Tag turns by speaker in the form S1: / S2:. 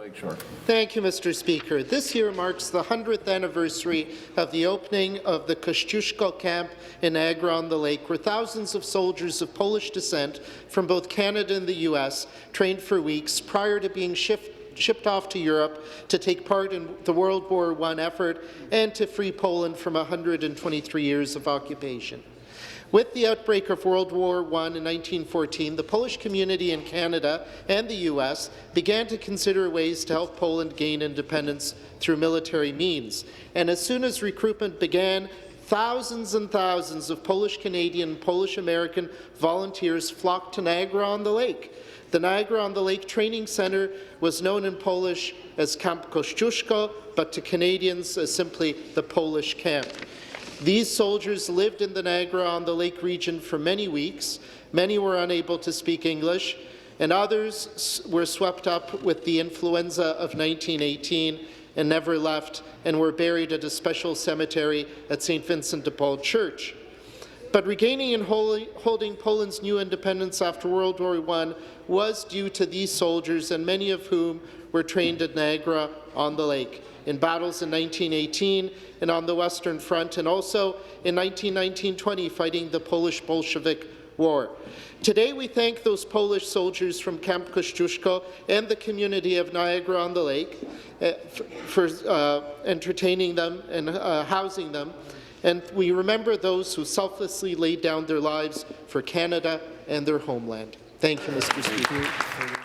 S1: Lakeshore.
S2: Thank you, Mr. Speaker. This year marks the 100th anniversary of the opening of the Kościuszko camp in Niagara-on-the-Lake, where thousands of soldiers of Polish descent from both Canada and the U.S. trained for weeks prior to being shipped off to Europe to take part in the World War I effort and to free Poland from 123 years of occupation. With the outbreak of World War I in 1914, the Polish community in Canada and the U.S. began to consider ways to help Poland gain independence through military means. And as soon as recruitment began, thousands and thousands of Polish-Canadian and Polish-American volunteers flocked to Niagara-on-the-Lake. The Niagara-on-the-Lake Training Centre was known in Polish as Camp Kościuszko, but to Canadians as simply the Polish camp. These soldiers lived in the Niagara-on-the-Lake region for many weeks. Many were unable to speak English, and others were swept up with the influenza of 1918 and never left and were buried at a special cemetery at St. Vincent de Paul Church. But regaining and holding Poland's new independence after World War I was due to these soldiers, and many of whom were trained at Niagara-on-the-Lake in battles in 1918 and on the Western Front, and also in 1919-20 fighting the Polish Bolshevik War. Today we thank those Polish soldiers from Camp Kościuszko and the community of Niagara-on-the-Lake for entertaining them and housing them, and we remember those who selflessly laid down their lives for Canada and their homeland. Thank you, Mr. Speaker.